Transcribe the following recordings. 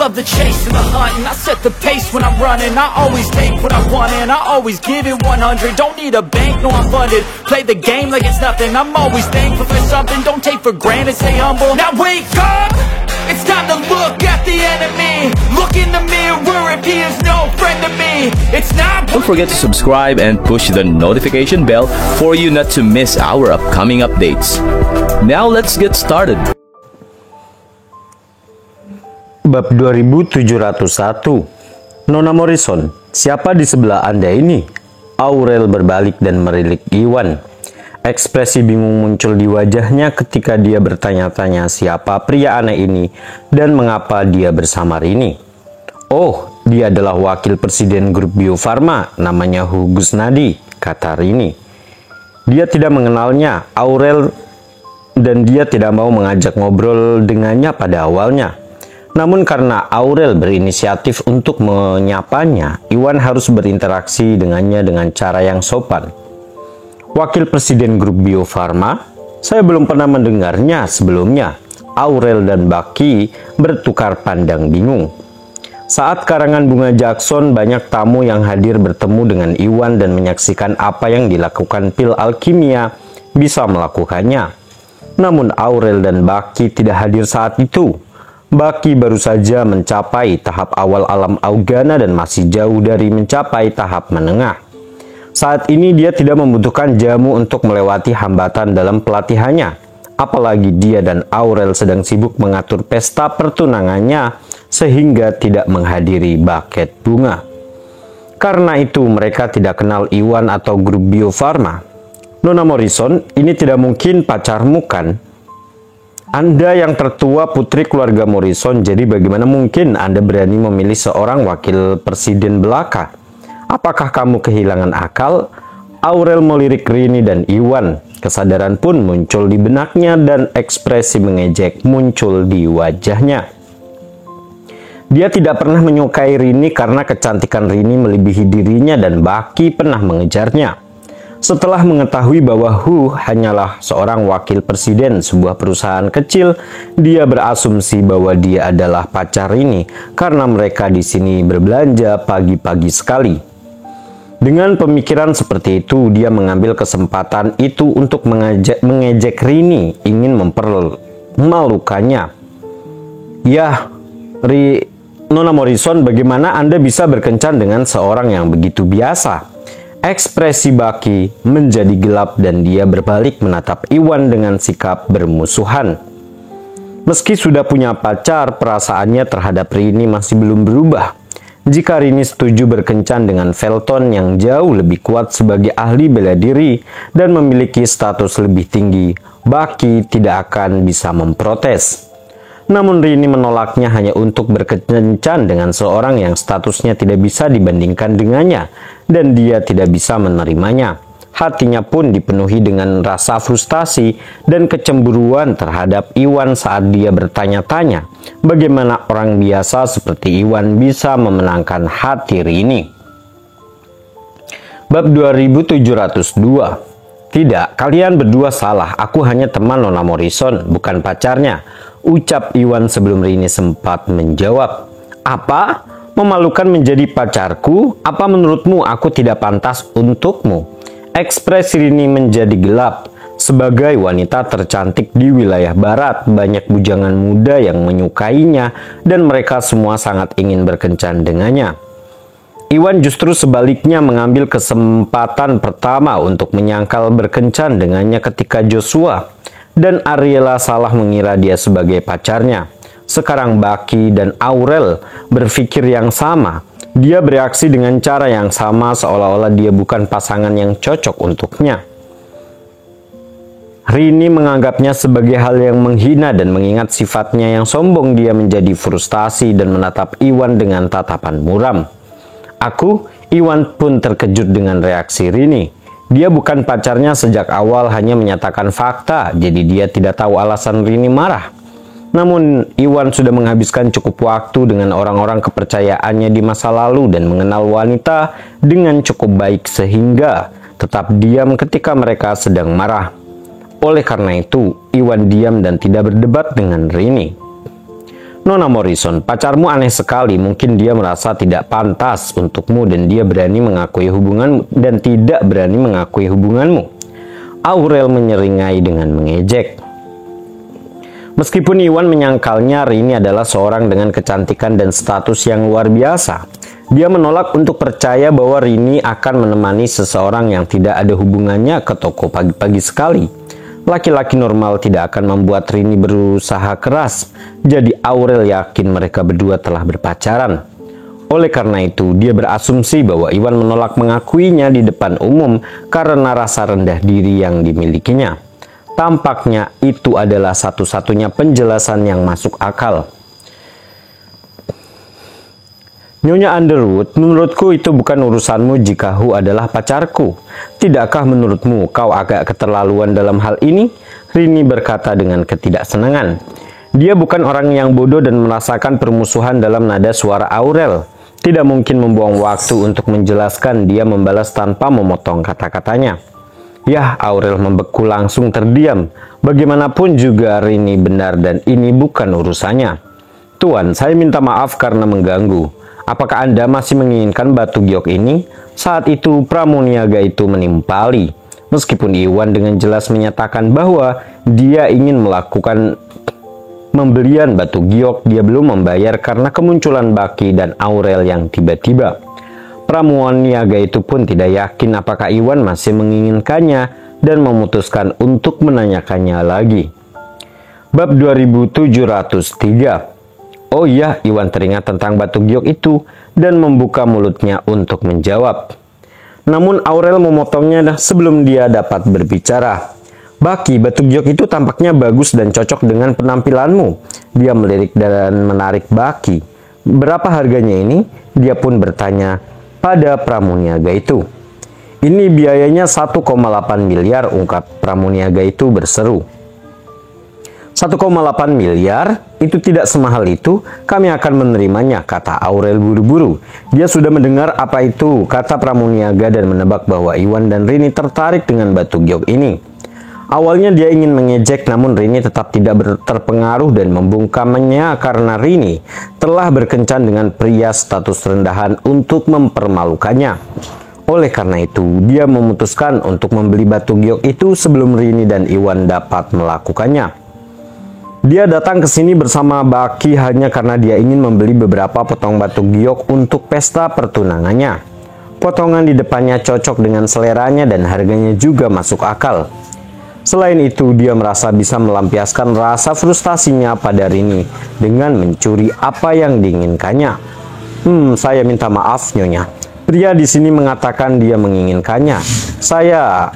Love the chase and the hunt, and I set the pace when I'm running. I always take what I want and I always give it 100. Don't need a bank, no I'm funded. Play the game like it's nothing. I'm always thankful for something. Don't take for granted, stay humble. Now wake up, it's time to look at the enemy. Look in the mirror if he is no friend to me. It's not. Don't forget to subscribe and push the notification bell for you not to miss our upcoming updates. Now let's get started. Bab 2701. Nona Morrison, siapa di sebelah Anda ini? Aurel berbalik dan merilik Iwan. Ekspresi bingung muncul di wajahnya ketika dia bertanya-tanya siapa pria aneh ini dan mengapa dia bersama Rini. Oh, dia adalah wakil presiden grup Bio Farma, namanya Hu Gusnadi, kata Rini. Dia tidak mengenalnya, Aurel, dan dia tidak mau mengajak ngobrol dengannya pada awalnya. Namun karena Aurel berinisiatif untuk menyapanya, Iwan harus berinteraksi dengannya dengan cara yang sopan. Wakil presiden grup Bio Farma? Saya belum pernah mendengarnya sebelumnya. Aurel dan Baki bertukar pandang bingung. Saat karangan Bunga Jackson, banyak tamu yang hadir bertemu dengan Iwan dan menyaksikan apa yang dilakukan pil alkimia bisa melakukannya. Namun Aurel dan Baki tidak hadir saat itu. Baki baru saja mencapai tahap awal alam Augana dan masih jauh dari mencapai tahap menengah. Saat ini dia tidak membutuhkan jamu untuk melewati hambatan dalam pelatihannya. Apalagi dia dan Aurel sedang sibuk mengatur pesta pertunangannya sehingga tidak menghadiri buket bunga. Karena itu mereka tidak kenal Iwan atau grup Bio Farma. Nona Morrison, ini tidak mungkin pacarmu kan? Anda yang tertua putri keluarga Morrison, jadi bagaimana mungkin Anda berani memilih seorang wakil presiden belaka? Apakah kamu kehilangan akal? Aurel melirik Rini dan Iwan. Kesadaran pun muncul di benaknya dan ekspresi mengejek muncul di wajahnya. Dia tidak pernah menyukai Rini karena kecantikan Rini melebihi dirinya dan Baki pernah mengejarnya. Setelah mengetahui bahwa Hu hanyalah seorang wakil presiden sebuah perusahaan kecil, dia berasumsi bahwa dia adalah pacar Rini karena mereka di sini berbelanja pagi-pagi sekali. Dengan pemikiran seperti itu, dia mengambil kesempatan itu untuk mengejek Rini, ingin mempermalukannya. Ya, Nona Morrison, bagaimana Anda bisa berkencan dengan seorang yang begitu biasa? Ekspresi Baki menjadi gelap dan dia berbalik menatap Iwan dengan sikap bermusuhan. Meski sudah punya pacar, perasaannya terhadap Rini masih belum berubah. Jika Rini setuju berkencan dengan Felton yang jauh lebih kuat sebagai ahli bela diri dan memiliki status lebih tinggi, Baki tidak akan bisa memprotes. Namun Rini menolaknya hanya untuk berkencan dengan seorang yang statusnya tidak bisa dibandingkan dengannya dan dia tidak bisa menerimanya. Hatinya pun dipenuhi dengan rasa frustasi dan kecemburuan terhadap Iwan saat dia bertanya-tanya bagaimana orang biasa seperti Iwan bisa memenangkan hati Rini. Bab 2702. Tidak, kalian berdua salah. Aku hanya teman Nona Morrison, bukan pacarnya, ucap Iwan sebelum Rini sempat menjawab. Apa? Memalukan menjadi pacarku? Apa menurutmu aku tidak pantas untukmu? Ekspresi Rini menjadi gelap. Sebagai wanita tercantik di wilayah barat, banyak bujangan muda yang menyukainya dan mereka semua sangat ingin berkencan dengannya. Iwan justru sebaliknya mengambil kesempatan pertama untuk menyangkal berkencan dengannya ketika Joshua dan Ariela salah mengira dia sebagai pacarnya. Sekarang Baki dan Aurel berpikir yang sama. Dia bereaksi dengan cara yang sama seolah-olah dia bukan pasangan yang cocok untuknya. Rini menganggapnya sebagai hal yang menghina dan mengingat sifatnya yang sombong, dia menjadi frustasi dan menatap Iwan dengan tatapan muram. Iwan pun terkejut dengan reaksi Rini. Dia bukan pacarnya sejak awal, hanya menyatakan fakta, jadi dia tidak tahu alasan Rini marah. Namun, Iwan sudah menghabiskan cukup waktu dengan orang-orang kepercayaannya di masa lalu dan mengenal wanita dengan cukup baik sehingga tetap diam ketika mereka sedang marah. Oleh karena itu, Iwan diam dan tidak berdebat dengan Rini. Nona Morrison, pacarmu aneh sekali. Mungkin dia merasa tidak pantas untukmu dan dia berani mengakui hubungan dan tidak berani mengakui hubunganmu. Aurel menyeringai dengan mengejek. Meskipun Iwan menyangkalnya Rini adalah seorang dengan kecantikan dan status yang luar biasa, dia menolak untuk percaya bahwa Rini akan menemani seseorang yang tidak ada hubungannya ke toko pagi-pagi sekali. Laki-laki normal tidak akan membuat Rini berusaha keras, jadi Aurel yakin mereka berdua telah berpacaran. Oleh karena itu, dia berasumsi bahwa Iwan menolak mengakuinya di depan umum karena rasa rendah diri yang dimilikinya. Tampaknya itu adalah satu-satunya penjelasan yang masuk akal. Nyonya Underwood, menurutku itu bukan urusanmu jika Hu adalah pacarku. Tidakkah menurutmu kau agak keterlaluan dalam hal ini? Rini berkata dengan ketidaksenangan. Dia bukan orang yang bodoh dan merasakan permusuhan dalam nada suara Aurel. Tidak mungkin membuang waktu untuk menjelaskan, dia membalas tanpa memotong kata-katanya. Yah, Aurel membeku langsung terdiam. Bagaimanapun juga Rini benar dan ini bukan urusannya. Tuan, saya minta maaf karena mengganggu. Apakah Anda masih menginginkan batu giok ini? Saat itu pramuniaga itu menimpali. Meskipun Iwan dengan jelas menyatakan bahwa dia ingin melakukan pembelian batu giok, dia belum membayar karena kemunculan Baki dan Aurel yang tiba-tiba. Pramuniaga itu pun tidak yakin apakah Iwan masih menginginkannya dan memutuskan untuk menanyakannya lagi. Bab 2703. Oh iya, Iwan teringat tentang batu giok itu dan membuka mulutnya untuk menjawab. Namun Aurel memotongnya sebelum dia dapat berbicara. Baki, batu giok itu tampaknya bagus dan cocok dengan penampilanmu. Dia melirik dan menarik Baki. Berapa harganya ini? Dia pun bertanya pada pramuniaga itu. Ini biayanya 1,8 miliar, ungkap pramuniaga itu berseru. 1,8 miliar? Itu tidak semahal itu, kami akan menerimanya, kata Aurel buru-buru. Dia sudah mendengar apa itu, kata pramuniaga dan menebak bahwa Iwan dan Rini tertarik dengan batu giok ini. Awalnya dia ingin mengejek, namun Rini tetap tidak terpengaruh dan membungkamnya karena Rini telah berkencan dengan pria status rendahan untuk mempermalukannya. Oleh karena itu, dia memutuskan untuk membeli batu giok itu sebelum Rini dan Iwan dapat melakukannya. Dia datang ke sini bersama Baki hanya karena dia ingin membeli beberapa potong batu giok untuk pesta pertunangannya. Potongan di depannya cocok dengan seleranya dan harganya juga masuk akal. Selain itu, dia merasa bisa melampiaskan rasa frustasinya pada Rini dengan mencuri apa yang diinginkannya. Saya minta maaf, Nyonya. Pria di sini mengatakan dia menginginkannya. Saya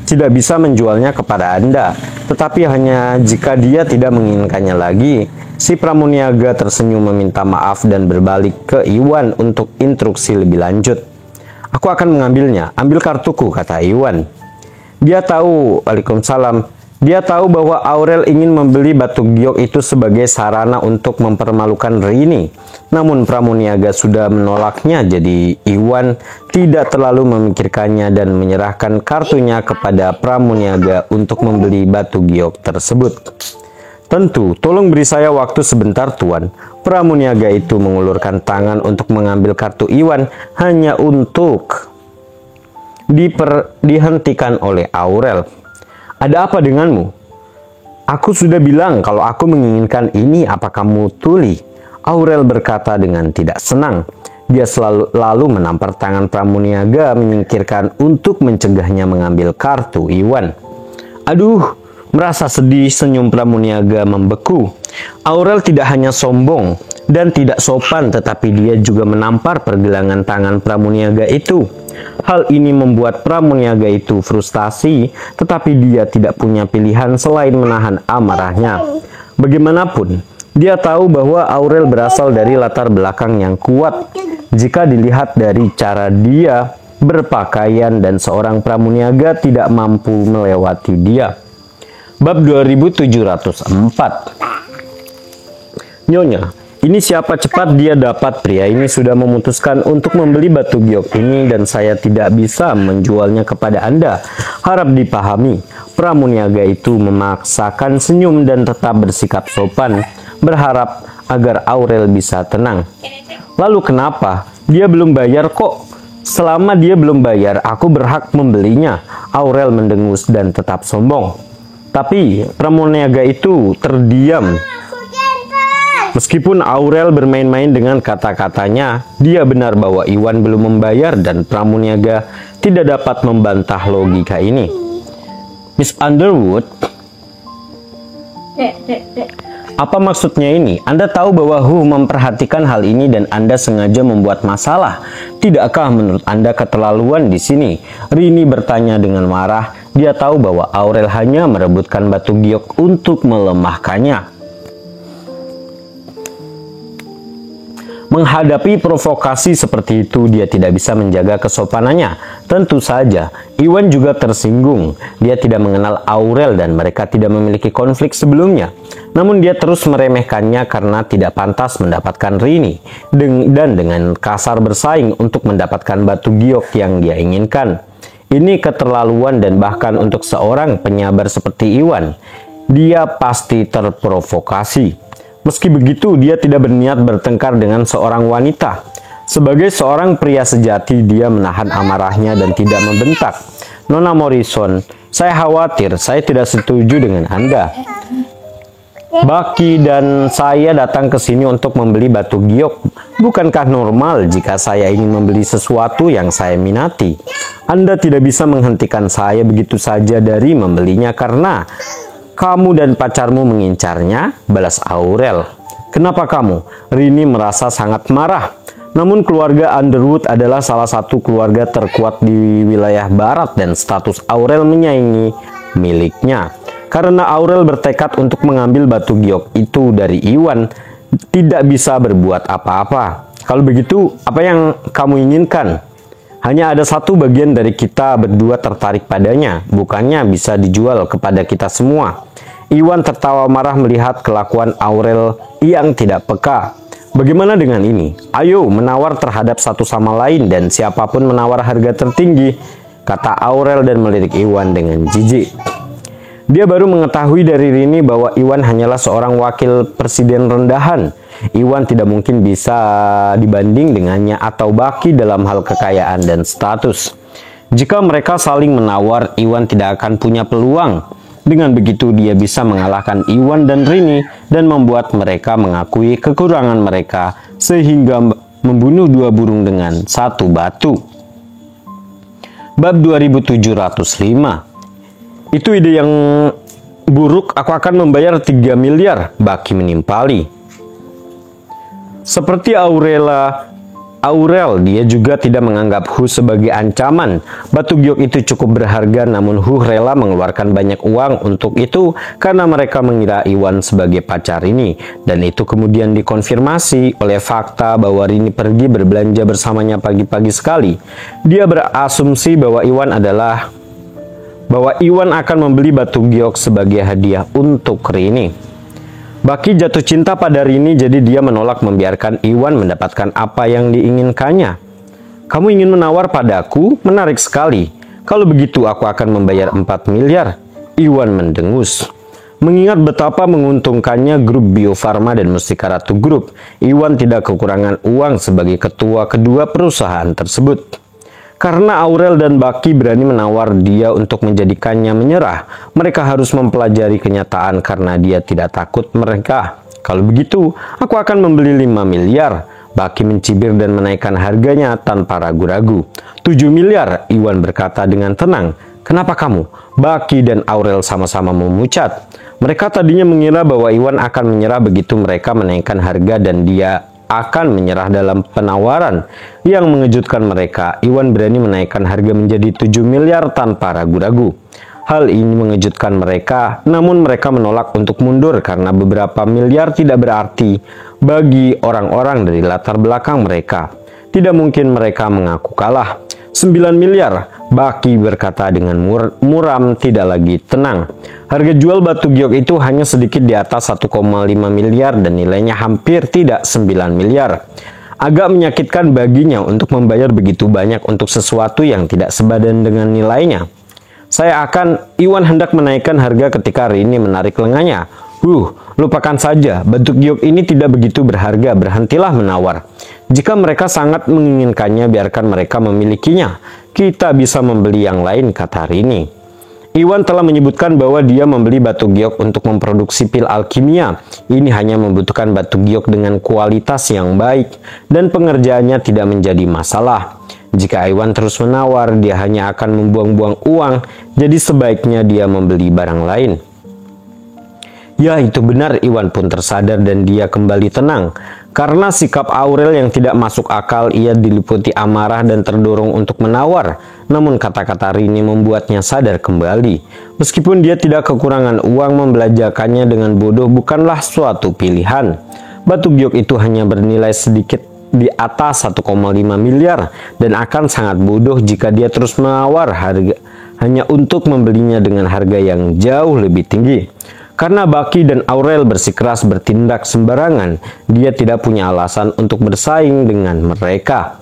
tidak bisa menjualnya kepada Anda, tetapi hanya jika dia tidak menginginkannya lagi. Si pramuniaga tersenyum meminta maaf dan berbalik ke Iwan untuk instruksi lebih lanjut. Aku akan mengambilnya, ambil kartuku, kata Iwan. Dia tahu, Waalaikumsalam. Dia tahu bahwa Aurel ingin membeli batu giok itu sebagai sarana untuk mempermalukan Rini. Namun pramuniaga sudah menolaknya, jadi Iwan tidak terlalu memikirkannya dan menyerahkan kartunya kepada pramuniaga untuk membeli batu giok tersebut. Tentu, tolong beri saya waktu sebentar, Tuan. Pramuniaga itu mengulurkan tangan untuk mengambil kartu Iwan hanya untuk dihentikan oleh Aurel. Ada apa denganmu? Aku sudah bilang kalau aku menginginkan ini, apa kamu tuli? Aurel berkata dengan tidak senang. Dia lalu menampar tangan pramuniaga menyingkirkan untuk mencegahnya mengambil kartu Iwan. Aduh, merasa sedih, senyum pramuniaga membeku. Aurel tidak hanya sombong dan tidak sopan, tetapi dia juga menampar pergelangan tangan pramuniaga itu. Hal ini membuat pramuniaga itu frustasi, tetapi dia tidak punya pilihan selain menahan amarahnya. Bagaimanapun, dia tahu bahwa Aurel berasal dari latar belakang yang kuat. Jika dilihat dari cara dia berpakaian dan seorang pramuniaga tidak mampu melewati dia. Bab 2704. Nyonya, ini siapa? Cepat dia dapat. Pria ini sudah memutuskan untuk membeli batu giok ini dan saya tidak bisa menjualnya kepada Anda. Harap dipahami. Pramuniaga itu memaksakan senyum dan tetap bersikap sopan, berharap agar Aurel bisa tenang. Lalu kenapa? Dia belum bayar kok. Selama dia belum bayar, aku berhak membelinya. Aurel mendengus dan tetap sombong. Tapi pramuniaga itu terdiam. Meskipun Aurel bermain-main dengan kata-katanya, dia benar bahwa Iwan belum membayar dan pramuniaga tidak dapat membantah logika ini. Miss Underwood, apa maksudnya ini? Anda tahu bahwa Hu memperhatikan hal ini dan Anda sengaja membuat masalah. Tidakkah menurut Anda keterlaluan di sini? Rini bertanya dengan marah. Dia tahu bahwa Aurel hanya merebutkan batu giok untuk melemahkannya. Menghadapi provokasi seperti itu, dia tidak bisa menjaga kesopanannya. Tentu saja, Iwan juga tersinggung. Dia tidak mengenal Aurel dan mereka tidak memiliki konflik sebelumnya. Namun dia terus meremehkannya karena tidak pantas mendapatkan Rini. Dan dengan kasar bersaing untuk mendapatkan batu giok yang dia inginkan. Ini keterlaluan dan bahkan untuk seorang penyabar seperti Iwan, dia pasti terprovokasi. Meski begitu, dia tidak berniat bertengkar dengan seorang wanita. Sebagai seorang pria sejati, dia menahan amarahnya dan tidak membentak. Nona Morrison, saya khawatir, saya tidak setuju dengan Anda. Baki dan saya datang ke sini untuk membeli batu giok. Bukankah normal jika saya ingin membeli sesuatu yang saya minati? Anda tidak bisa menghentikan saya begitu saja dari membelinya karena kamu dan pacarmu mengincarnya, balas Aurel. Kenapa kamu? Rini merasa sangat marah. Namun keluarga Underwood adalah salah satu keluarga terkuat di wilayah barat dan status Aurel menyaingi miliknya. Karena Aurel bertekad untuk mengambil batu giok itu dari Iwan, tidak bisa berbuat apa-apa. Kalau begitu, apa yang kamu inginkan? Hanya ada satu bagian dari kita berdua tertarik padanya, bukannya bisa dijual kepada kita semua. Iwan tertawa marah melihat kelakuan Aurel yang tidak peka. Bagaimana dengan ini? Ayo menawar terhadap satu sama lain dan siapapun menawar harga tertinggi, kata Aurel dan melirik Iwan dengan jijik. Dia baru mengetahui dari Rini bahwa Iwan hanyalah seorang wakil presiden rendahan. Iwan tidak mungkin bisa dibanding dengannya atau Baki dalam hal kekayaan dan status. Jika mereka saling menawar, Iwan tidak akan punya peluang. Dengan begitu dia bisa mengalahkan Iwan dan Rini dan membuat mereka mengakui kekurangan mereka sehingga membunuh dua burung dengan satu batu. Bab 2705. Itu ide yang buruk, aku akan membayar 3 miliar, Baki menimpali. Seperti Aurel, dia juga tidak menganggap Hu sebagai ancaman. Batu giok itu cukup berharga, namun Hu rela mengeluarkan banyak uang untuk itu karena mereka mengira Iwan sebagai pacar Rini. Dan itu kemudian dikonfirmasi oleh fakta bahwa Rini pergi berbelanja bersamanya pagi-pagi sekali. Dia berasumsi bahwa Iwan akan membeli batu giok sebagai hadiah untuk Rini. Baki jatuh cinta pada Rini, jadi dia menolak membiarkan Iwan mendapatkan apa yang diinginkannya. Kamu ingin menawar padaku? Menarik sekali. Kalau begitu aku akan membayar 4 miliar. Iwan mendengus. Mengingat betapa menguntungkannya grup Bio Farma dan Mustika Ratu Group, Iwan tidak kekurangan uang sebagai ketua kedua perusahaan tersebut. Karena Aurel dan Baki berani menawar dia untuk menjadikannya menyerah, mereka harus mempelajari kenyataan karena dia tidak takut mereka. Kalau begitu, aku akan membeli 5 miliar. Baki mencibir dan menaikkan harganya tanpa ragu-ragu. 7 miliar, Iwan berkata dengan tenang. Kenapa kamu? Baki dan Aurel sama-sama memucat. Mereka tadinya mengira bahwa Iwan akan menyerah begitu mereka menaikkan harga dan dia akan menyerah dalam penawaran. Yang mengejutkan mereka, Iwan berani menaikkan harga menjadi 7 miliar tanpa ragu-ragu. Hal ini mengejutkan mereka, namun mereka menolak untuk mundur karena beberapa miliar tidak berarti bagi orang-orang dari latar belakang mereka. Tidak mungkin mereka mengaku kalah. 9 miliar, Baki berkata dengan muram, tidak lagi tenang. Harga jual batu giok itu hanya sedikit di atas 1,5 miliar dan nilainya hampir tidak 9 miliar. Agak menyakitkan baginya untuk membayar begitu banyak untuk sesuatu yang tidak sebadan dengan nilainya. Iwan hendak menaikkan harga ketika Rini menarik lengannya. Lupakan saja, batu giok ini tidak begitu berharga, berhentilah menawar. Jika mereka sangat menginginkannya, biarkan mereka memilikinya. Kita bisa membeli yang lain, kata Rini. Iwan telah menyebutkan bahwa dia membeli batu giok untuk memproduksi pil alkimia. Ini hanya membutuhkan batu giok dengan kualitas yang baik, dan pengerjaannya tidak menjadi masalah. Jika Iwan terus menawar, dia hanya akan membuang-buang uang, jadi sebaiknya dia membeli barang lain. Ya, itu benar. Iwan pun tersadar dan dia kembali tenang. Karena sikap Aurel yang tidak masuk akal, ia diliputi amarah dan terdorong untuk menawar. Namun kata-kata Rini membuatnya sadar kembali. Meskipun dia tidak kekurangan uang, membelanjakannya dengan bodoh bukanlah suatu pilihan. Batu giok itu hanya bernilai sedikit di atas 1,5 miliar dan akan sangat bodoh jika dia terus menawar harga hanya untuk membelinya dengan harga yang jauh lebih tinggi. Karena Baki dan Aurel bersikeras bertindak sembarangan, dia tidak punya alasan untuk bersaing dengan mereka.